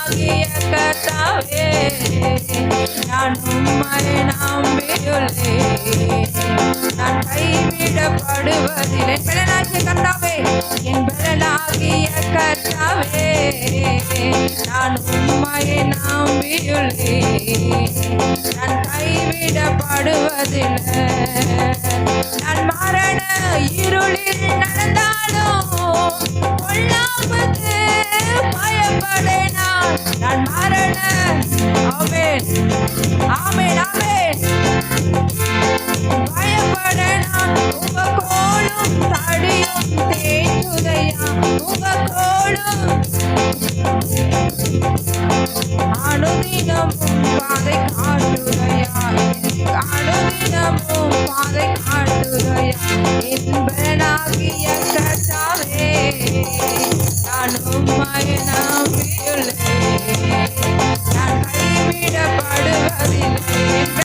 பலனாகிய கர்த்தாவே நான் உம்மை நம்பியுள்ளேன். நான் கைவிடப்படுவதில்லை. பலனாகிய கர்த்தாவே என் பலனாகிய கர்த்தாவே நான் உம்மை நம்பியுள்ளேன். நான் கைவிடப்படுவதில்லை. நான் மரண இருளில் நடந்தாலும் கொல்லாமத்து பயப்படேனா. நான் மரண ஆமென் ஆமென்.